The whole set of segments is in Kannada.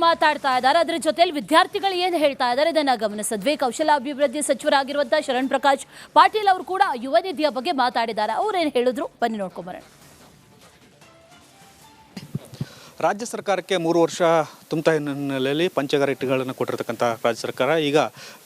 ಮಾತಾಡ್ತಾ ಇದ್ದಾರೆ. ಅದರ ಜೊತೆಯಲ್ಲಿ ವಿದ್ಯಾರ್ಥಿಗಳು ಏನು ಹೇಳ್ತಾ ಇದ್ದಾರೆ ಇದನ್ನ ಗಮನಿಸಿದ್ವಿ. ಕೌಶಲಾಭಿವೃದ್ಧಿ ಸಚಿವರಾಗಿರುವಂತಹ ಶರಣ್ ಪ್ರಕಾಶ್ ಪಾಟೀಲ್ ಅವರು ಕೂಡ ಯುವ ನಿಧಿಯ ಬಗ್ಗೆ ಮಾತಾಡಿದ್ದಾರೆ. ಅವ್ರೇನು ಹೇಳಿದ್ರು ಬನ್ನಿ ನೋಡ್ಕೊಂಬರೋಣ. ರಾಜ್ಯ ಸರ್ಕಾರಕ್ಕೆ 3 ವರ್ಷ ತುಂಬುತ್ತಾ ಹಿನ್ನೆಲೆಯಲ್ಲಿ ಪಂಚಗಾರಿಕೆಗಳನ್ನು ಕೊಟ್ಟಿರತಕ್ಕಂಥ ರಾಜ್ಯ ಸರ್ಕಾರ ಈಗ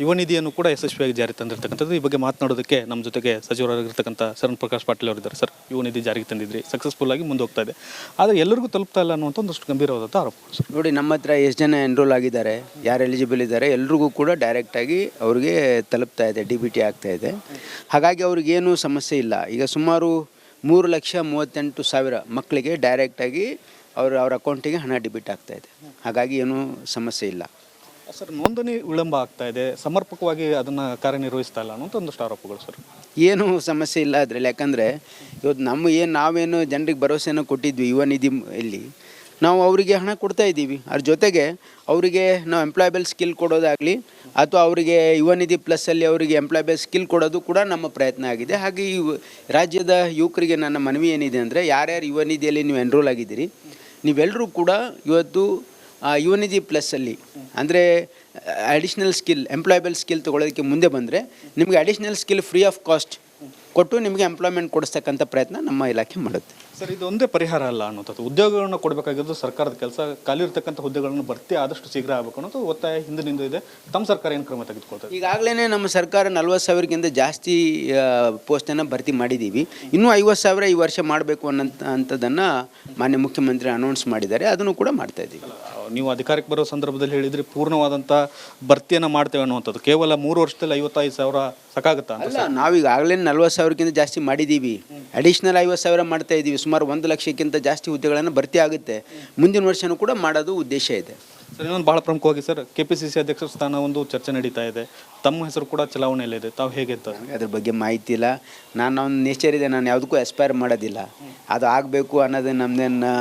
ಯುವ ನಿಧಿಯನ್ನು ಕೂಡ ಯಶಸ್ವಿಯಾಗಿ ಜಾರಿ ತಂದಿರತಕ್ಕಂಥದ್ದು. ಈ ಬಗ್ಗೆ ಮಾತನಾಡೋದಕ್ಕೆ ನಮ್ಮ ಜೊತೆಗೆ ಸಚಿವರಾಗಿರ್ತಕ್ಕಂಥ ಶರಣ್ ಪ್ರಕಾಶ್ ಪಾಟೀಲ್ ಅವರಿದ್ದಾರೆ. ಸರ್, ಯುವ ನಿಧಿ ಜಾರಿಗೆ ತಂದಿದ್ರಿ, ಸಕ್ಸಸ್ಫುಲ್ ಆಗಿ ಮುಂದೆ ಹೋಗ್ತಾ ಇದೆ, ಆದರೆ ಎಲ್ಲರಿಗೂ ತಲುಪ್ತಾ ಇಲ್ಲ ಅನ್ನುವಂಥ ಒಂದಷ್ಟು ಗಂಭೀರವಾದ ಆರೋಪ. ನೋಡಿ, ನಮ್ಮ ಹತ್ರ ಎಷ್ಟು ಜನ ಎನ್ರೋಲ್ ಆಗಿದ್ದಾರೆ, ಯಾರು ಎಲಿಜಿಬಲ್ ಇದ್ದಾರೆ, ಎಲ್ರಿಗೂ ಕೂಡ ಡೈರೆಕ್ಟಾಗಿ ಅವ್ರಿಗೆ ತಲುಪ್ತಾ ಇದೆ, DBT ಆಗ್ತಾ ಇದೆ. ಹಾಗಾಗಿ ಅವ್ರಿಗೇನು ಸಮಸ್ಯೆ ಇಲ್ಲ. ಈಗ ಸುಮಾರು 3,38,000 ಮಕ್ಕಳಿಗೆ ಡೈರೆಕ್ಟಾಗಿ ಅವ್ರ ಅಕೌಂಟಿಗೆ ಹಣ ಡೆಬಿಟ್ ಆಗ್ತಾ ಇದೆ. ಹಾಗಾಗಿ ಏನೂ ಸಮಸ್ಯೆ ಇಲ್ಲ. ಸರ್, ನೋಂದಣಿ ವಿಳಂಬ ಆಗ್ತಾ ಇದೆ, ಸಮರ್ಪಕವಾಗಿ ಅದನ್ನು ಕಾರ್ಯನಿರ್ವಹಿಸ್ತಾ ಇಲ್ಲ ಅನ್ನೋಂಥ ಒಂದಷ್ಟು ಆರೋಪಗಳು. ಸರ್, ಏನೂ ಸಮಸ್ಯೆ ಇಲ್ಲ ಅದರಲ್ಲಿ. ಯಾಕಂದರೆ ಇವತ್ತು ನಾವೇನು ಜನರಿಗೆ ಭರವಸೆಯನ್ನು ಕೊಟ್ಟಿದ್ವಿ ಯುವ ನಿಧಿ ಇಲ್ಲಿ, ನಾವು ಅವರಿಗೆ ಹಣ ಕೊಡ್ತಾ ಇದ್ದೀವಿ. ಅದ್ರ ಜೊತೆಗೆ ಅವರಿಗೆ ನಾವು ಎಂಪ್ಲಾಯಬಲ್ ಸ್ಕಿಲ್ ಕೊಡೋದಾಗಲಿ ಅಥವಾ ಅವರಿಗೆ ಯುವ ನಿಧಿ ಪ್ಲಸ್ಸಲ್ಲಿ ಅವರಿಗೆ ಎಂಪ್ಲಾಯಬಲ್ ಸ್ಕಿಲ್ ಕೊಡೋದು ಕೂಡ ನಮ್ಮ ಪ್ರಯತ್ನ ಆಗಿದೆ. ಹಾಗೆ ಈ ರಾಜ್ಯದ ಯುವಕರಿಗೆ ನನ್ನ ಮನವಿ ಏನಿದೆ ಅಂದರೆ, ಯಾರ್ಯಾರು ಯುವ ನಿಧಿಯಲ್ಲಿ ನೀವು ಎನ್ರೋಲ್ ಆಗಿದ್ದೀರಿ, ನೀವೆಲ್ಲರೂ ಕೂಡ ಇವತ್ತು ಯುವ ನಿಧಿ ಪ್ಲಸ್ಸಲ್ಲಿ ಅಂದರೆ ಅಡಿಷ್ನಲ್ ಸ್ಕಿಲ್, ಎಂಪ್ಲಾಯಬಲ್ ಸ್ಕಿಲ್ ತೊಗೊಳೋದಕ್ಕೆ ಮುಂದೆ ಬಂದರೆ ನಿಮಗೆ additional skill free of cost ಕೊಟ್ಟು ನಿಮಗೆ ಎಂಪ್ಲಾಯ್ಮೆಂಟ್ ಕೊಡಿಸ್ತಕ್ಕಂಥ ಪ್ರಯತ್ನ ನಮ್ಮ ಇಲಾಖೆ ಮಾಡುತ್ತೆ. ಸರ್, ಇದು ಒಂದೇ ಪರಿಹಾರ ಅಲ್ಲ ಅನ್ನೋದು. ಉದ್ಯೋಗಗಳನ್ನು ಕೊಡಬೇಕಾಗಿದ್ದು ಸರ್ಕಾರದ ಕೆಲಸ. ಖಾಲಿ ಇರ್ತಕ್ಕಂಥ ಹುದ್ದೆಗಳನ್ನು ಭರ್ತಿ ಆದಷ್ಟು ಶೀಘ್ರ ಆಗಬೇಕು ಅನ್ನೋದು ಒತ್ತಾಯ ಹಿಂದಿನಿಂದ ಇದೆ. ತಮ್ಮ ಸರ್ಕಾರ ಏನು ಕ್ರಮ ತೆಗೆದುಕೊಳ್ತದೆ? ಈಗಾಗಲೇ ನಮ್ಮ ಸರ್ಕಾರ 40,000ಕ್ಕಿಂತ ಜಾಸ್ತಿ ಪೋಸ್ಟನ್ನು ಭರ್ತಿ ಮಾಡಿದ್ದೀವಿ. ಇನ್ನೂ 50,000 ಈ ವರ್ಷ ಮಾಡಬೇಕು ಅನ್ನೋಂಥದ್ದನ್ನು ಮಾನ್ಯ ಮುಖ್ಯಮಂತ್ರಿ ಅನೌನ್ಸ್ ಮಾಡಿದ್ದಾರೆ. ಅದನ್ನು ಕೂಡ ಮಾಡ್ತಾಯಿದ್ದೀವಿ. ನೀವು ಅಧಿಕಾರಕ್ಕೆ ಬರೋ ಸಂದರ್ಭದಲ್ಲಿ ಹೇಳಿದ್ರಿ ಪೂರ್ಣವಾದಂಥ ಭರ್ತಿಯನ್ನು ಮಾಡ್ತೇವೆ ಅನ್ನುವಂಥದ್ದು. ಕೇವಲ 3 ವರ್ಷದಲ್ಲಿ 55,000 ಸಾಕಾಗುತ್ತಾ? ಅಲ್ಲ, ನಾವೀಗಾಗಲೇ 40,000ಕ್ಕಿಂತ ಜಾಸ್ತಿ ಮಾಡಿದ್ದೀವಿ. ಅಡಿಷ್ನಲ್ 50,000 ಮಾಡ್ತಾ ಇದ್ದೀವಿ. ಸುಮಾರು 1 ಲಕ್ಷಕ್ಕಿಂತ ಜಾಸ್ತಿ ಹುದ್ದೆಗಳನ್ನು ಭರ್ತಿ ಆಗುತ್ತೆ. ಮುಂದಿನ ವರ್ಷವೂ ಕೂಡ ಮಾಡೋದು ಉದ್ದೇಶ ಇದೆ. ಸರ್, ಇನ್ನೊಂದು ಭಾಳ ಪ್ರಮುಖವಾಗಿ ಸರ್, KPCC ಅಧ್ಯಕ್ಷ ಸ್ಥಾನ ಒಂದು ಚರ್ಚೆ ನಡೀತಾ ಇದೆ. ತಮ್ಮ ಹೆಸರು ಕೂಡ ಚಲಾವಣೆಯಲ್ಲಿದೆ. ತಾವು ಹೇಗೆ? ಅದ್ರ ಬಗ್ಗೆ ಮಾಹಿತಿ ಇಲ್ಲ. ನನ್ನ ನೇಚರ್ ಇದೆ, ನಾನು ಯಾವುದಕ್ಕೂ ಎಸ್ಪೈರ್ ಮಾಡೋದಿಲ್ಲ. ಅದು ಆಗಬೇಕು ಅನ್ನೋದು ನಮ್ಮದೇನು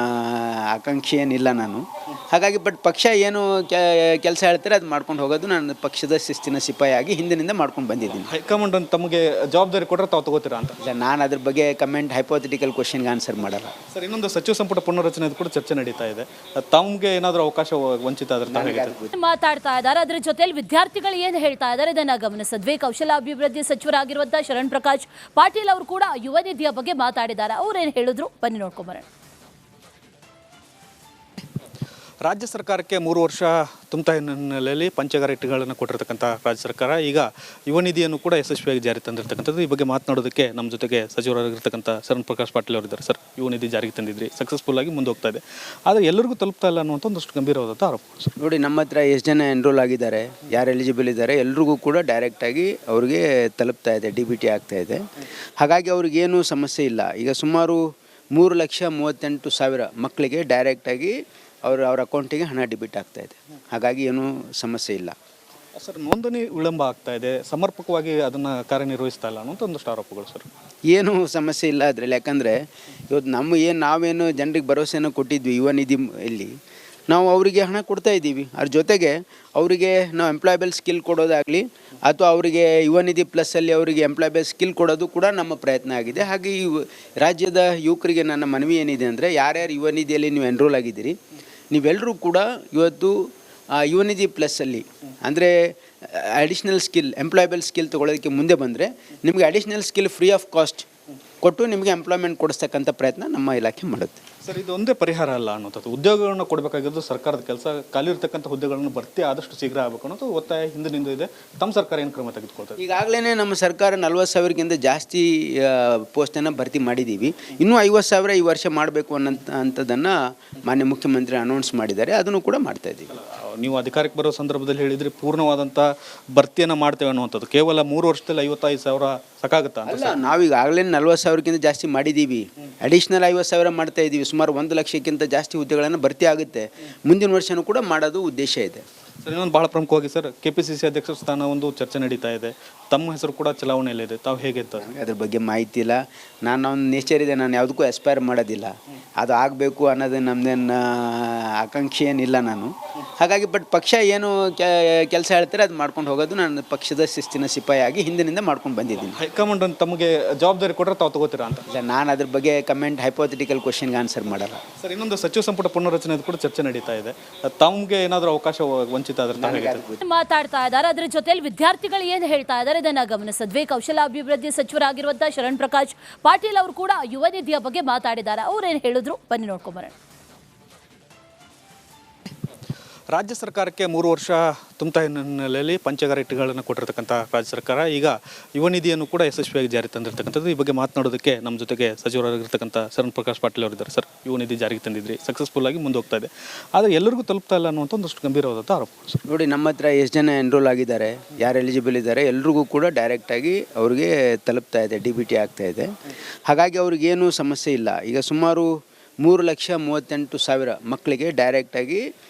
ಆಕಾಂಕ್ಷೆ ಏನಿಲ್ಲ ನಾನು. ಹಾಗಾಗಿ ಪಕ್ಷ ಏನು ಕೆಲಸ ಹೇಳ್ತಾರೆ ಅದು ಮಾಡ್ಕೊಂಡು ಹೋಗೋದು ನಾನು ಪಕ್ಷದ ಶಿಸ್ತಿನ ಸಿಪಾಯಿಯಾಗಿ ಹಿಂದಿನಿಂದ ಮಾಡ್ಕೊಂಡು ಬಂದಿದ್ದೀನಿ. ಹೈಕಮಾಂಡ್ ತಮಗೆ ಜವಾಬ್ದಾರಿ ಕೊಟ್ಟರೆ ತಾವು ತಗೋತೀರಾ ಅಂತ? ಇಲ್ಲ, ನಾನು ಅದ್ರ ಬಗ್ಗೆ ಕಮೆಂಟ್, ಹೈಪೋಥೆಟಿಕಲ್ ಕ್ವಶನ್ಗೆ ಆನ್ಸರ್ ಮಾಡಲ್ಲ. ಸರ್, ಇನ್ನೊಂದು ಸಚಿವ ಸಂಪುಟ ಪುನರ್ರಚನೆ ಕೂಡ ಚರ್ಚೆ ನಡೀತಾ ಇದೆ. ತಮಗೆ ಏನಾದರೂ ಅವಕಾಶ ವಂಚಿತ ಆದ್ರೆ ಮಾತಾಡ್ತಾ ಇದ್ದಾರೆ. ಅದರ ಜೊತೆಯಲ್ಲಿ ವಿದ್ಯಾರ್ಥಿಗಳು ಏನು ಹೇಳ್ತಾ ಇದ್ದಾರೆ ಇದನ್ನ ಗಮನಿಸಿದ್ವಿ. ಕೌಶಲಾಭಿವೃದ್ಧಿ ಸಚಿವರಾಗಿರುವಂತಹ ಶರಣ್ ಪ್ರಕಾಶ್ ಪಾಟೀಲ್ ಅವರು ಕೂಡ ಯುವ ನಿಧಿಯ ಬಗ್ಗೆ ಮಾತಾಡಿದ್ದಾರೆ. ಅವ್ರೇನು ಹೇಳಿದ್ರು ಬನ್ನಿ ನೋಡ್ಕೊಂಬರೋಣ. ರಾಜ್ಯ ಸರ್ಕಾರಕ್ಕೆ 3 ವರ್ಷ ತುಂಬುತ್ತಾ ಹಿನ್ನೆಲೆಯಲ್ಲಿ ಪಂಚಗಾರಿಕೆಗಳನ್ನು ಕೊಟ್ಟಿರತಕ್ಕಂಥ ರಾಜ್ಯ ಸರ್ಕಾರ ಈಗ ಯುವ ನಿಧಿಯನ್ನು ಕೂಡ ಯಶಸ್ವಿಯಾಗಿ ಜಾರಿ ತಂದಿರತಕ್ಕಂಥದ್ದು. ಈ ಬಗ್ಗೆ ಮಾತನಾಡೋದಕ್ಕೆ ನಮ್ಮ ಜೊತೆಗೆ ಸಚಿವರಾಗಿರ್ತಕ್ಕಂಥ ಶರಣ್ ಪ್ರಕಾಶ್ ಪಾಟೀಲ್ ಅವರಿದ್ದಾರೆ. ಸರ್, ಯುವ ನಿಧಿ ಜಾರಿಗೆ ತಂದಿದ್ರಿ, ಸಕ್ಸಸ್ಫುಲ್ ಆಗಿ ಮುಂದೆ ಹೋಗ್ತಾ ಇದೆ, ಆದರೆ ಎಲ್ಲರಿಗೂ ತಲುಪ್ತಾ ಇಲ್ಲ ಅನ್ನುವಂಥ ಒಂದಷ್ಟು ಗಂಭೀರವಾದ ಆರೋಪ. ನೋಡಿ, ನಮ್ಮ ಹತ್ರ ಎಷ್ಟು ಜನ ಎನ್ರೋಲ್ ಆಗಿದ್ದಾರೆ, ಯಾರು ಎಲಿಜಿಬಲ್ ಇದ್ದಾರೆ, ಎಲ್ರಿಗೂ ಕೂಡ ಡೈರೆಕ್ಟಾಗಿ ಅವ್ರಿಗೆ ತಲುಪ್ತಾ ಇದೆ, DBT ಆಗ್ತಾ ಇದೆ. ಹಾಗಾಗಿ ಅವ್ರಿಗೇನು ಸಮಸ್ಯೆ ಇಲ್ಲ. ಈಗ ಸುಮಾರು 3,38,000 ಮಕ್ಕಳಿಗೆ ಡೈರೆಕ್ಟಾಗಿ ಅವ್ರ ಅಕೌಂಟಿಗೆ ಹಣ ಡೆಬಿಟ್ ಆಗ್ತಾ ಇದೆ. ಹಾಗಾಗಿ ಏನೂ ಸಮಸ್ಯೆ ಇಲ್ಲ. ಸರ್, ನೋಂದಣಿ ವಿಳಂಬ ಆಗ್ತಾ ಇದೆ, ಸಮರ್ಪಕವಾಗಿ ಅದನ್ನು ಕಾರ್ಯನಿರ್ವಹಿಸ್ತಾ ಇಲ್ಲ ಅನ್ನೋಂಥ ಒಂದಷ್ಟು ಆರೋಪಗಳು. ಸರ್, ಏನೂ ಸಮಸ್ಯೆ ಇಲ್ಲ ಅದರಲ್ಲಿ. ಯಾಕಂದರೆ ಇವತ್ತು ನಾವೇನು ಜನರಿಗೆ ಭರವಸೆಯನ್ನು ಕೊಟ್ಟಿದ್ವಿ ಯುವ ನಿಧಿ ಇಲ್ಲಿ, ನಾವು ಅವರಿಗೆ ಹಣ ಕೊಡ್ತಾ ಇದ್ದೀವಿ. ಅದ್ರ ಜೊತೆಗೆ ಅವರಿಗೆ ನಾವು ಎಂಪ್ಲಾಯಬಲ್ ಸ್ಕಿಲ್ ಕೊಡೋದಾಗಲಿ ಅಥವಾ ಅವರಿಗೆ ಯುವ ನಿಧಿ ಪ್ಲಸ್ಸಲ್ಲಿ ಅವರಿಗೆ ಎಂಪ್ಲಾಯಬಲ್ ಸ್ಕಿಲ್ ಕೊಡೋದು ಕೂಡ ನಮ್ಮ ಪ್ರಯತ್ನ ಆಗಿದೆ. ಹಾಗೆ ಈ ರಾಜ್ಯದ ಯುವಕರಿಗೆ ನನ್ನ ಮನವಿ ಏನಿದೆ ಅಂದರೆ, ಯಾರ್ಯಾರು ಯುವ ನಿಧಿಯಲ್ಲಿ ನೀವು ಎನ್ರೋಲ್ ಆಗಿದ್ದೀರಿ, ನೀವೆಲ್ಲರೂ ಕೂಡ ಇವತ್ತು ಯುವ ನಿಧಿ ಪ್ಲಸ್ಸಲ್ಲಿ ಅಂದರೆ ಅಡಿಷ್ನಲ್ ಸ್ಕಿಲ್, ಎಂಪ್ಲಾಯಬಲ್ ಸ್ಕಿಲ್ ತೊಗೊಳೋದಕ್ಕೆ ಮುಂದೆ ಬಂದರೆ ನಿಮಗೆ additional skill free of cost ಕೊಟ್ಟು ನಿಮಗೆ ಎಂಪ್ಲಾಯ್ಮೆಂಟ್ ಕೊಡಿಸ್ತಕ್ಕಂಥ ಪ್ರಯತ್ನ ನಮ್ಮ ಇಲಾಖೆ ಮಾಡುತ್ತೆ. ಸರ್, ಇದು ಒಂದೇ ಪರಿಹಾರ ಅಲ್ಲ ಅನ್ನೋದು. ಉದ್ಯೋಗಗಳನ್ನು ಕೊಡಬೇಕಾಗಿದ್ದು ಸರ್ಕಾರದ ಕೆಲಸ. ಖಾಲಿ ಇರ್ತಕ್ಕಂಥ ಹುದ್ದೆಗಳನ್ನು ಭರ್ತಿ ಆದಷ್ಟು ಶೀಘ್ರ ಆಗಬೇಕು ಅನ್ನೋದು ಒತ್ತಾಯ ಹಿಂದಿನಿಂದ ಇದೆ. ತಮ್ಮ ಸರ್ಕಾರ ಏನು ಕ್ರಮ ತೆಗೆದುಕೊಳ್ತದೆ? ಈಗಾಗಲೇ ನಮ್ಮ ಸರ್ಕಾರ 40,000ಕ್ಕಿಂತ ಜಾಸ್ತಿ ಪೋಸ್ಟನ್ನು ಭರ್ತಿ ಮಾಡಿದ್ದೀವಿ. ಇನ್ನೂ 50,000 ಈ ವರ್ಷ ಮಾಡಬೇಕು ಅನ್ನೋಂಥದ್ದನ್ನು ಮಾನ್ಯ ಮುಖ್ಯಮಂತ್ರಿ ಅನೌನ್ಸ್ ಮಾಡಿದ್ದಾರೆ. ಅದನ್ನು ಕೂಡ ಮಾಡ್ತಾಯಿದ್ದೀವಿ. ನೀವು ಅಧಿಕಾರಕ್ಕೆ ಬರೋ ಸಂದರ್ಭದಲ್ಲಿ ಹೇಳಿದ್ರಿ ಪೂರ್ಣವಾದಂಥ ಭರ್ತಿಯನ್ನು ಮಾಡ್ತೇವೆ ಅನ್ನುವಂಥದ್ದು. ಕೇವಲ 3 ವರ್ಷದಲ್ಲಿ 55,000 ಸಾಕಾಗುತ್ತಾ? ಅಲ್ಲ, ನಾವೀಗಾಗಲೇ 40,000ಕ್ಕಿಂತ ಜಾಸ್ತಿ ಮಾಡಿದ್ದೀವಿ. ಅಡಿಷ್ನಲ್ 50,000 ಮಾಡ್ತಾ ಇದ್ದೀವಿ. ಸುಮಾರು 1 ಲಕ್ಷಕ್ಕಿಂತ ಜಾಸ್ತಿ ಹುದ್ದೆಗಳನ್ನು ಭರ್ತಿ ಆಗುತ್ತೆ. ಮುಂದಿನ ವರ್ಷವೂ ಕೂಡ ಮಾಡೋದು ಉದ್ದೇಶ ಇದೆ. ಸರ್, ಇನ್ನೊಂದು ಭಾಳ ಪ್ರಮುಖವಾಗಿ ಸರ್, KPCC ಅಧ್ಯಕ್ಷ ಸ್ಥಾನ ಒಂದು ಚರ್ಚೆ ನಡೀತಾ ಇದೆ. ತಮ್ಮ ಹೆಸರು ಕೂಡ ಚಲಾವಣೆಯಲ್ಲಿದೆ. ತಾವು ಹೇಗೆ? ಅದ್ರ ಬಗ್ಗೆ ಮಾಹಿತಿ ಇಲ್ಲ. ನನ್ನ ನೇಚರ್ ಇದೆ, ನಾನು ಯಾವುದಕ್ಕೂ ಎಸ್ಪೈರ್ ಮಾಡೋದಿಲ್ಲ. ಅದು ಆಗಬೇಕು ಅನ್ನೋದು ನಮ್ಮದೇನು ಆಕಾಂಕ್ಷೆ ಏನಿಲ್ಲ ನಾನು. ಹಾಗಾಗಿ ಬಟ್ ಪಕ್ಷ ಏನು ಕೆಲಸ ಹೇಳ್ತಾರೆ ಅದು ಮಾಡ್ಕೊಂಡು ಹೋಗೋದು ನಾನು ಪಕ್ಷದ ಶಿಸ್ತಿನ ಸಿಪಾಯಿಯಾಗಿ ಹಿಂದಿನಿಂದ ಮಾಡ್ಕೊಂಡು ಬಂದಿದ್ದೀನಿ. ಹೈಕಮಾಂಡ್ ತಮಗೆ ಜವಾಬ್ದಾರಿ ಕೊಟ್ಟರೆ ತಾವು ತಗೋತೀರಾ ಅಂತ? ಇಲ್ಲ, ನಾನು ಅದ್ರ ಬಗ್ಗೆ ಕಮೆಂಟ್ ಹೈಪೋಥೆಟಿಕಲ್ ಕ್ವಶನ್ಗೆ ಆನ್ಸರ್ ಮಾಡಲ್ಲ. ಸರ್, ಇನ್ನೊಂದು ಸಚಿವ ಸಂಪುಟ ಪುನರ್ರಚನೆ ಕೂಡ ಚರ್ಚೆ ನಡೀತಾ ಇದೆ. ತಮಗೆ ಏನಾದರೂ ಅವಕಾಶ ವಂಚಿತ ಆದ್ರೆ ಮಾತಾಡ್ತಾ ಇದ್ದಾರೆ. ಅದ್ರ ಜೊತೆಲಿ ವಿದ್ಯಾರ್ಥಿಗಳು ಏನು ಹೇಳ್ತಾ ಇದ್ದಾರೆ ಇದನ್ನ ಗಮನಿಸಿದ್ವಿ. ಕೌಶಲಾಭಿವೃದ್ಧಿ ಸಚಿವರಾಗಿರುವಂತಹ ಶರಣ್ ಪ್ರಕಾಶ್ ಪಾಟೀಲ್ ಅವರು ಕೂಡ ಯುವ ನಿಧಿಯ ಬಗ್ಗೆ ಮಾತಾಡಿದ್ದಾರೆ. ಅವ್ರೇನು ಹೇಳಿದ್ರು ಬನ್ನಿ ನೋಡ್ಕೊಂಬರೋಣ. ರಾಜ್ಯ ಸರ್ಕಾರಕ್ಕೆ 3 ವರ್ಷ ತುಂಬ್ತಾ ಹಿನ್ನೆಲೆಯಲ್ಲಿ ಪಂಚಗಾರ ಇಟ್ಟುಗಳನ್ನು ಕೊಟ್ಟಿರ್ತಕ್ಕಂಥ ರಾಜ್ಯ ಸರ್ಕಾರ ಈಗ ಯುವ ನಿಧಿಯನ್ನು ಕೂಡ ಯಶಸ್ವಿಯಾಗಿ ಜಾರಿ ತಂದಿರತಕ್ಕಂಥದ್ದು. ಈ ಬಗ್ಗೆ ಮಾತನಾಡೋದಕ್ಕೆ ನಮ್ಮ ಜೊತೆಗೆ ಸಚಿವರಾಗಿರ್ತಕ್ಕಂಥ ಶರಣ್ ಪ್ರಕಾಶ್ ಪಾಟೀಲ್ ಅವರಿದ್ದಾರೆ. ಸರ್, ಯುವ ನಿಧಿ ಜಾರಿಗೆ ತಂದಿದ್ರಿ, ಸಕ್ಸಸ್ಫುಲ್ ಆಗಿ ಮುಂದೆ ಹೋಗ್ತಾ ಇದೆ, ಆದರೆ ಎಲ್ಲರಿಗೂ ತಲುಪ್ತಾ ಇಲ್ಲ ಅನ್ನುವಂಥ ಒಂದಷ್ಟು ಗಂಭೀರವಾದಂಥ ಆರೋಪ. ನೋಡಿ, ನಮ್ಮ ಹತ್ರ ಎಷ್ಟು ಜನ ಎನ್ರೋಲ್ ಆಗಿದ್ದಾರೆ, ಯಾರು ಎಲಿಜಿಬಲ್ ಇದ್ದಾರೆ, ಎಲ್ರಿಗೂ ಕೂಡ ಡೈರೆಕ್ಟಾಗಿ ಅವ್ರಿಗೆ ತಲುಪ್ತಾ ಇದೆ, DBT ಆಗ್ತಾ ಇದೆ. ಹಾಗಾಗಿ ಅವ್ರಿಗೇನು ಸಮಸ್ಯೆ ಇಲ್ಲ. ಈಗ ಸುಮಾರು 3,38,000 ಮಕ್ಕಳಿಗೆ ಡೈರೆಕ್ಟಾಗಿ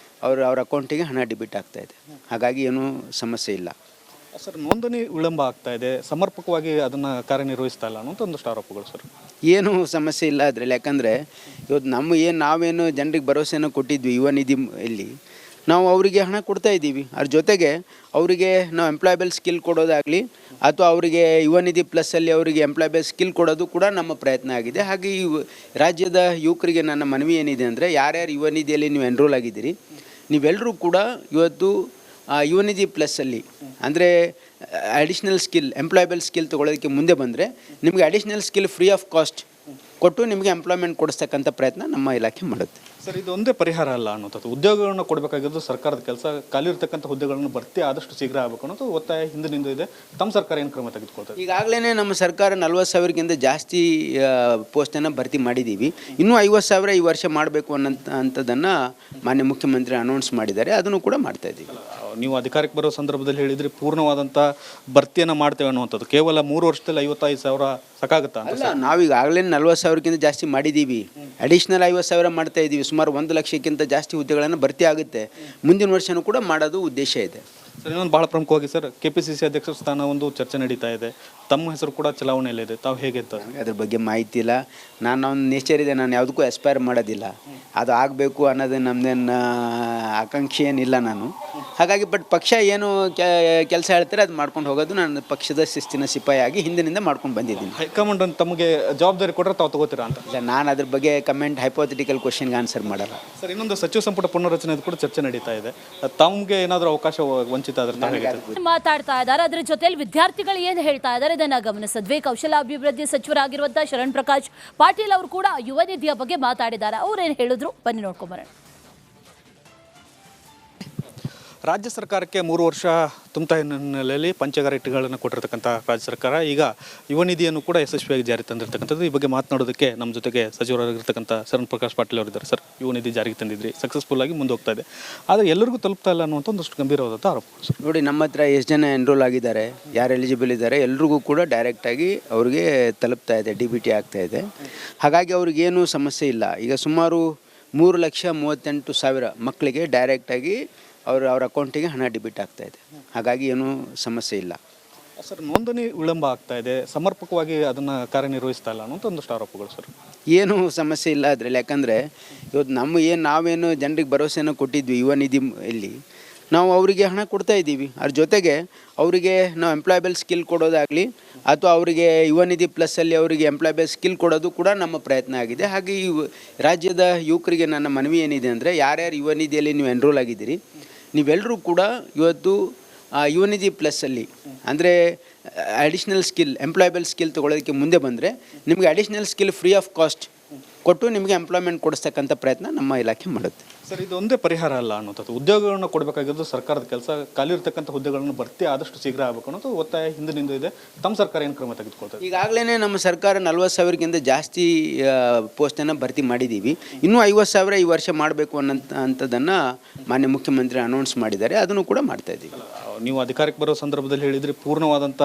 ಅವ್ರ ಅಕೌಂಟಿಗೆ ಹಣ ಡೆಬಿಟ್ ಆಗ್ತಾ ಇದೆ. ಹಾಗಾಗಿ ಏನೂ ಸಮಸ್ಯೆ ಇಲ್ಲ. ಸರ್, ನೋಂದಣಿ ವಿಳಂಬ ಆಗ್ತಾ ಇದೆ, ಸಮರ್ಪಕವಾಗಿ ಅದನ್ನು ಕಾರ್ಯನಿರ್ವಹಿಸ್ತಾ ಇಲ್ಲ ಅನ್ನೋಂಥ ಒಂದಷ್ಟು ಆರೋಪಗಳು. ಸರ್, ಏನೂ ಸಮಸ್ಯೆ ಇಲ್ಲ ಅದರಲ್ಲಿ. ಯಾಕಂದರೆ ಇವತ್ತು ನಾವೇನು ಜನರಿಗೆ ಭರವಸೆಯನ್ನು ಕೊಟ್ಟಿದ್ವಿ ಯುವ ನಿಧಿ ಇಲ್ಲಿ, ನಾವು ಅವರಿಗೆ ಹಣ ಕೊಡ್ತಾ ಇದ್ದೀವಿ. ಅದ್ರ ಜೊತೆಗೆ ಅವರಿಗೆ ನಾವು ಎಂಪ್ಲಾಯಬಲ್ ಸ್ಕಿಲ್ ಕೊಡೋದಾಗಲಿ ಅಥವಾ ಅವರಿಗೆ ಯುವ ನಿಧಿ ಪ್ಲಸ್ಸಲ್ಲಿ ಅವರಿಗೆ ಎಂಪ್ಲಾಯಬಲ್ ಸ್ಕಿಲ್ ಕೊಡೋದು ಕೂಡ ನಮ್ಮ ಪ್ರಯತ್ನ ಆಗಿದೆ. ಹಾಗೆ ಈ ರಾಜ್ಯದ ಯುವಕರಿಗೆ ನನ್ನ ಮನವಿ ಏನಿದೆ ಅಂದರೆ, ಯಾರ್ಯಾರು ಯುವ ನಿಧಿಯಲ್ಲಿ ನೀವು ಎನ್ರೋಲ್ ಆಗಿದ್ದೀರಿ, ನೀವೆಲ್ಲರೂ ಕೂಡ ಇವತ್ತು ಯುವ ನಿಧಿ ಪ್ಲಸ್ಸಲ್ಲಿ ಅಂದರೆ ಅಡಿಷ್ನಲ್ ಸ್ಕಿಲ್, ಎಂಪ್ಲಾಯಬಲ್ ಸ್ಕಿಲ್ ತೊಗೊಳೋದಕ್ಕೆ ಮುಂದೆ ಬಂದರೆ ನಿಮಗೆ additional skill free of cost ಕೊಟ್ಟು ನಿಮಗೆ ಎಂಪ್ಲಾಯ್ಮೆಂಟ್ ಕೊಡಿಸ್ತಕ್ಕಂಥ ಪ್ರಯತ್ನ ನಮ್ಮ ಇಲಾಖೆ ಮಾಡುತ್ತೆ. ಸರ್, ಇದು ಒಂದೇ ಪರಿಹಾರ ಅಲ್ಲ ಅನ್ನೋಂಥದ್ದು. ಉದ್ಯೋಗಗಳನ್ನು ಕೊಡಬೇಕಾಗಿದ್ದು ಸರ್ಕಾರದ ಕೆಲಸ, ಖಾಲಿ ಇರ್ತಕ್ಕಂಥ ಹುದ್ದೆಗಳನ್ನು ಭರ್ತಿ ಆದಷ್ಟು ಶೀಘ್ರ ಆಗಬೇಕು ಅನ್ನೋದು ಒತ್ತಾಯ ಹಿಂದಿನಿಂದ ಇದೆ. ತಮ್ಮ ಸರ್ಕಾರ ಏನು ಕ್ರಮ ತೆಗೆದುಕೊಳ್ತದೆ? ಈಗಾಗಲೇ ನಮ್ಮ ಸರ್ಕಾರ 40,000ಕ್ಕಿಂತ ಜಾಸ್ತಿ ಪೋಸ್ಟನ್ನು ಭರ್ತಿ ಮಾಡಿದ್ದೀವಿ. ಇನ್ನೂ 50,000 ಈ ವರ್ಷ ಮಾಡಬೇಕು ಅನ್ನೋಂಥದ್ದನ್ನು ಮಾನ್ಯ ಮುಖ್ಯಮಂತ್ರಿ ಅನೌನ್ಸ್ ಮಾಡಿದ್ದಾರೆ. ಅದನ್ನು ಕೂಡ ಮಾಡ್ತಾ ಇದ್ದೀವಿ. ನೀವು ಅಧಿಕಾರಕ್ಕೆ ಬರೋ ಸಂದರ್ಭದಲ್ಲಿ ಹೇಳಿದ್ರಿ ಪೂರ್ಣವಾದಂಥ ಭರ್ತಿಯನ್ನು ಮಾಡ್ತೇವೆ ಅನ್ನುವಂಥದ್ದು. ಕೇವಲ 3 ವರ್ಷದಲ್ಲಿ 55,000 ಸಾಕಾಗುತ್ತಾ? ಅಲ್ಲ, ನಾವೀಗಾಗಲೇ 40,000ಕ್ಕಿಂತ ಜಾಸ್ತಿ ಮಾಡಿದ್ದೀವಿ. ಅಡಿಷ್ನಲ್ 50,000 ಮಾಡ್ತಾ ಇದ್ದೀವಿ. ಸುಮಾರು 1 ಲಕ್ಷಕ್ಕಿಂತ ಜಾಸ್ತಿ ಹುದ್ದೆಗಳನ್ನು ಭರ್ತಿ ಆಗುತ್ತೆ. ಮುಂದಿನ ವರ್ಷವೂ ಕೂಡ ಮಾಡೋದು ಉದ್ದೇಶ ಇದೆ. ಸರ್, ಇನ್ನೊಂದು ಭಾಳ ಪ್ರಮುಖವಾಗಿ ಸರ್, KPCC ಅಧ್ಯಕ್ಷ ಸ್ಥಾನ ಒಂದು ಚರ್ಚೆ ನಡೀತಾ ಇದೆ. ತಮ್ಮ ಹೆಸರು ಕೂಡ ಚಲಾವಣೆಯಲ್ಲಿದೆ. ತಾವು ಹೇಗೆ ಅಂತ? ಅದ್ರ ಬಗ್ಗೆ ಮಾಹಿತಿ ಇಲ್ಲ. ನನ್ನ ನೇಚರ್ ಇದೆ, ನಾನು ಯಾವುದಕ್ಕೂ ಎಸ್ಪೈರ್ ಮಾಡೋದಿಲ್ಲ. ಅದು ಆಗಬೇಕು ಅನ್ನೋದು ನಮ್ಮದೇನು ಆಕಾಂಕ್ಷೆ ಏನಿಲ್ಲ ನಾನು. ಹಾಗಾಗಿ ಬಟ್ ಪಕ್ಷ ಏನು ಕೆಲಸ ಹೇಳ್ತಾರೆ ಅದು ಮಾಡ್ಕೊಂಡು ಹೋಗೋದು ನಾನು ಪಕ್ಷದ ಶಿಸ್ತಿನ ಸಿಪಾಯಿಯಾಗಿ ಹಿಂದಿನಿಂದ ಮಾಡ್ಕೊಂಡು ಬಂದಿದ್ದೀನಿ. ಹೈಕಮಾಂಡ್ ತಮಗೆ ಜವಾಬ್ದಾರಿ ಕೊಟ್ಟರೆ ತಾವು ತಗೋತೀರಾ ಅಂತ? ಇಲ್ಲ, ನಾನು ಅದ್ರ ಬಗ್ಗೆ ಕಮೆಂಟ್ ಹೈಪೋಥೆಟಿಕಲ್ ಕ್ವಶನ್ಗೆ ಆನ್ಸರ್ ಮಾಡಲ್ಲ. ಸರ್, ಇನ್ನೊಂದು ಸಚಿವ ಸಂಪುಟ ಪುನರ್ರಚನೆ ಕೂಡ ಚರ್ಚೆ ನಡೀತಾ ಇದೆ. ತಮಗೆ ಏನಾದರೂ ಅವಕಾಶ ವಂಚಿತ ಆದ್ರೆ ಮಾತಾಡ್ತಾ ಇದ್ದಾರೆ. ಅದ್ರ ಜೊತೆಲಿ ವಿದ್ಯಾರ್ಥಿಗಳು ಏನು ಹೇಳ್ತಾ ಇದ್ದಾರೆ ಇದನ್ನ ಗಮನಿಸಿದ್ವಿ. ಕೌಶಲಾಭಿವೃದ್ಧಿ ಸಚಿವರಾಗಿರುವಂತಹ ಶರಣ್ ಪ್ರಕಾಶ್ ಪಾಟೀಲ್ ಅವರು ಕೂಡ ಯುವ ನಿಧಿಯ ಬಗ್ಗೆ ಮಾತಾಡಿದ್ದಾರೆ. ಅವ್ರೇನು ಹೇಳಿದ್ರು ಬನ್ನಿ ನೋಡ್ಕೊಂಬರೋಣ. ರಾಜ್ಯ ಸರ್ಕಾರಕ್ಕೆ 3 ವರ್ಷ ತುಂಬ್ತಾ ಹಿನ್ನೆಲೆಯಲ್ಲಿ ಪಂಚಗಾರ ಇಟ್ಟುಗಳನ್ನು ಕೊಟ್ಟಿರ್ತಕ್ಕಂಥ ರಾಜ್ಯ ಸರ್ಕಾರ ಈಗ ಯುವ ನಿಧಿಯನ್ನು ಕೂಡ ಯಶಸ್ವಿಯಾಗಿ ಜಾರಿ ತಂದಿರತಕ್ಕಂಥದ್ದು. ಈ ಬಗ್ಗೆ ಮಾತನಾಡೋದಕ್ಕೆ ನಮ್ಮ ಜೊತೆಗೆ ಸಚಿವರಾಗಿರ್ತಕ್ಕಂಥ ಶರಣ್ ಪ್ರಕಾಶ್ ಪಾಟೀಲ್ ಅವರಿದ್ದಾರೆ. ಸರ್, ಯುವ ನಿಧಿ ಜಾರಿಗೆ ತಂದಿದ್ರಿ, ಸಕ್ಸಸ್ಫುಲ್ ಆಗಿ ಮುಂದೆ ಹೋಗ್ತಾ ಇದೆ, ಆದರೆ ಎಲ್ಲರಿಗೂ ತಲುಪ್ತಾ ಇಲ್ಲ ಅನ್ನುವಂಥ ಒಂದಷ್ಟು ಗಂಭೀರವಾದಂಥ ಆರೋಪ. ನೋಡಿ, ನಮ್ಮ ಹತ್ರ ಎಷ್ಟು ಜನ ಎನ್ರೋಲ್ ಆಗಿದ್ದಾರೆ, ಯಾರು ಎಲಿಜಿಬಲ್ ಇದ್ದಾರೆ, ಎಲ್ರಿಗೂ ಕೂಡ ಡೈರೆಕ್ಟಾಗಿ ಅವ್ರಿಗೆ ತಲುಪ್ತಾ ಇದೆ, DBT ಆಗ್ತಾ ಇದೆ. ಹಾಗಾಗಿ ಅವ್ರಿಗೇನು ಸಮಸ್ಯೆ ಇಲ್ಲ. ಈಗ ಸುಮಾರು 3,38,000 ಮಕ್ಕಳಿಗೆ ಡೈರೆಕ್ಟಾಗಿ ಅವ್ರ ಅಕೌಂಟಿಗೆ ಹಣ ಡೆಬಿಟ್ ಆಗ್ತಾ ಇದೆ. ಹಾಗಾಗಿ ಏನೂ ಸಮಸ್ಯೆ ಇಲ್ಲ. ಸರ್, ನೋಂದಣಿ ವಿಳಂಬ ಆಗ್ತಾ ಇದೆ, ಸಮರ್ಪಕವಾಗಿ ಅದನ್ನು ಕಾರ್ಯನಿರ್ವಹಿಸ್ತಾ ಇಲ್ಲ ಅನ್ನೋಂಥ ಒಂದಷ್ಟು ಆರೋಪಗಳು. ಸರ್, ಏನೂ ಸಮಸ್ಯೆ ಇಲ್ಲ ಅದರಲ್ಲಿ. ಯಾಕಂದರೆ ಇವತ್ತು ನಾವೇನು ಜನರಿಗೆ ಭರವಸೆಯನ್ನು ಕೊಟ್ಟಿದ್ವಿ ಯುವ ನಿಧಿ ಇಲ್ಲಿ, ನಾವು ಅವರಿಗೆ ಹಣ ಕೊಡ್ತಾ ಇದ್ದೀವಿ. ಅದ್ರ ಜೊತೆಗೆ ಅವರಿಗೆ ನಾವು ಎಂಪ್ಲಾಯಬಲ್ ಸ್ಕಿಲ್ ಕೊಡೋದಾಗಲಿ ಅಥವಾ ಅವರಿಗೆ ಯುವ ನಿಧಿ ಪ್ಲಸ್ಸಲ್ಲಿ ಅವರಿಗೆ ಎಂಪ್ಲಾಯಬಲ್ ಸ್ಕಿಲ್ ಕೊಡೋದು ಕೂಡ ನಮ್ಮ ಪ್ರಯತ್ನ ಆಗಿದೆ. ಹಾಗೆ ಈ ರಾಜ್ಯದ ಯುವಕರಿಗೆ ನನ್ನ ಮನವಿ ಏನಿದೆ ಅಂದರೆ, ಯಾರ್ಯಾರು ಯುವ ನಿಧಿಯಲ್ಲಿ ನೀವು ಎನ್ರೋಲ್ ಆಗಿದ್ದೀರಿ, ನೀವೆಲ್ಲರೂ ಕೂಡ ಇವತ್ತು ಯುವ ನಿಧಿ ಪ್ಲಸ್ಸಲ್ಲಿ ಅಂದರೆ ಅಡಿಷ್ನಲ್ ಸ್ಕಿಲ್, ಎಂಪ್ಲಾಯಬಲ್ ಸ್ಕಿಲ್ ತೊಗೊಳೋದಕ್ಕೆ ಮುಂದೆ ಬಂದರೆ ನಿಮಗೆ additional skill free of cost ಕೊಟ್ಟು ನಿಮಗೆ ಎಂಪ್ಲಾಯ್ಮೆಂಟ್ ಕೊಡಿಸ್ತಕ್ಕಂಥ ಪ್ರಯತ್ನ ನಮ್ಮ ಇಲಾಖೆ ಮಾಡುತ್ತೆ. ಸರ್, ಇದು ಒಂದೇ ಪರಿಹಾರ ಅಲ್ಲ ಅನ್ನೋಂಥದ್ದು. ಉದ್ಯೋಗಗಳನ್ನು ಕೊಡಬೇಕಾಗಿದ್ದು ಸರ್ಕಾರದ ಕೆಲಸ, ಖಾಲಿ ಇರ್ತಕ್ಕಂಥ ಹುದ್ದೆಗಳನ್ನು ಭರ್ತಿ ಆದಷ್ಟು ಶೀಘ್ರ ಆಗಬೇಕು ಅನ್ನೋದು ಒತ್ತಾಯ ಹಿಂದಿನಿಂದ ಇದೆ. ತಮ್ಮ ಸರ್ಕಾರ ಏನು ಕ್ರಮ ತೆಗೆದುಕೊಳ್ತದೆ? ಈಗಾಗಲೇ ನಮ್ಮ ಸರ್ಕಾರ 40,000ಕ್ಕಿಂತ ಜಾಸ್ತಿ ಪೋಸ್ಟನ್ನು ಭರ್ತಿ ಮಾಡಿದ್ದೀವಿ. ಇನ್ನೂ 50,000 ಈ ವರ್ಷ ಮಾಡಬೇಕು ಅನ್ನೋಂಥದ್ದನ್ನು ಮಾನ್ಯ ಮುಖ್ಯಮಂತ್ರಿ ಅನೌನ್ಸ್ ಮಾಡಿದ್ದಾರೆ. ಅದನ್ನು ಕೂಡ ಮಾಡ್ತಾ ಇದ್ದೀವಿ. ನೀವು ಅಧಿಕಾರಕ್ಕೆ ಬರೋ ಸಂದರ್ಭದಲ್ಲಿ ಹೇಳಿದ್ರಿ ಪೂರ್ಣವಾದಂಥ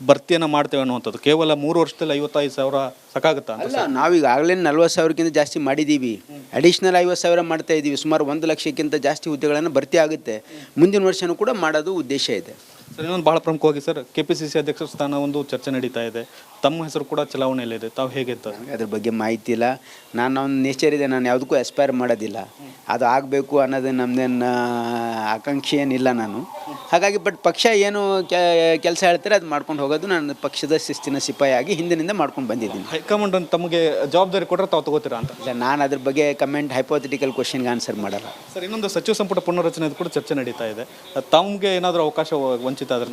ಭರ್ತಿಯನ್ನು ಮಾಡ್ತೇವೆ ಅನ್ನುವಂಥದ್ದು. ಕೇವಲ 3 ವರ್ಷದಲ್ಲಿ 55,000 ಸಾಕಾಗುತ್ತಾ? ಅಲ್ಲ, ನಾವೀಗಾಗಲೇ 40,000ಕ್ಕಿಂತ ಜಾಸ್ತಿ ಮಾಡಿದ್ದೀವಿ. ಅಡಿಷ್ನಲ್ 50,000 ಮಾಡ್ತಾ ಇದ್ದೀವಿ. ಸುಮಾರು 1 ಲಕ್ಷಕ್ಕಿಂತ ಜಾಸ್ತಿ ಹುದ್ದೆಗಳನ್ನು ಭರ್ತಿ ಆಗುತ್ತೆ. ಮುಂದಿನ ವರ್ಷವೂ ಕೂಡ ಮಾಡೋದು ಉದ್ದೇಶ ಇದೆ. ಸರ್, ಇನ್ನೊಂದು ಭಾಳ ಪ್ರಮುಖವಾಗಿ ಸರ್, KPCC ಅಧ್ಯಕ್ಷ ಸ್ಥಾನ ಒಂದು ಚರ್ಚೆ ನಡೀತಾ ಇದೆ. ತಮ್ಮ ಹೆಸರು ಕೂಡ ಚಲಾವಣೆಯಲ್ಲಿದೆ. ತಾವು ಹೇಗೆ ಅಂತ ಅದ್ರ ಬಗ್ಗೆ ಮಾಹಿತಿ ಇಲ್ಲ. ನಾನು ಒಂದು ನೇಚರ್ ಇದೆ, ನಾನು ಯಾವುದಕ್ಕೂ ಎಸ್ಪೈರ್ ಮಾಡೋದಿಲ್ಲ. ಅದು ಆಗಬೇಕು ಅನ್ನೋದು ನಮ್ಮದೇನು ಆಕಾಂಕ್ಷೆ ಏನಿಲ್ಲ ನಾನು. ಹಾಗಾಗಿ ಬಟ್ ಪಕ್ಷ ಏನು ಕೆಲಸ ಹೇಳ್ತಾರೆ ಅದು ಮಾಡ್ಕೊಂಡು ಹೋಗೋದು. ನಾನು ಪಕ್ಷದ ಶಿಸ್ತಿನ ಸಿಪಾಯಿಯಾಗಿ ಹಿಂದಿನಿಂದ ಮಾಡ್ಕೊಂಡು ಬಂದಿದ್ದೀನಿ. ಹೈಕಮಾಂಡ್ ತಮಗೆ ಜವಾಬ್ದಾರಿ ಕೊಟ್ಟರೆ ತಾವು ತಗೋತೀರಾ ಅಂತ? ಇಲ್ಲ, ನಾನು ಅದ್ರ ಬಗ್ಗೆ ಕಮೆಂಟ್ ಹೈಪೋಥೆಟಿಕಲ್ ಕ್ವಶನ್ಗೆ ಆನ್ಸರ್ ಮಾಡಲ್ಲ. ಸರ್, ಇನ್ನೊಂದು ಸಚಿವ ಸಂಪುಟ ಪುನರ್ರಚನೆ ಕೂಡ ಚರ್ಚೆ ನಡೀತಾ ಇದೆ. ತಮಗೆ ಏನಾದರೂ ಅವಕಾಶ ವಂಚಿತ ಆದರೆ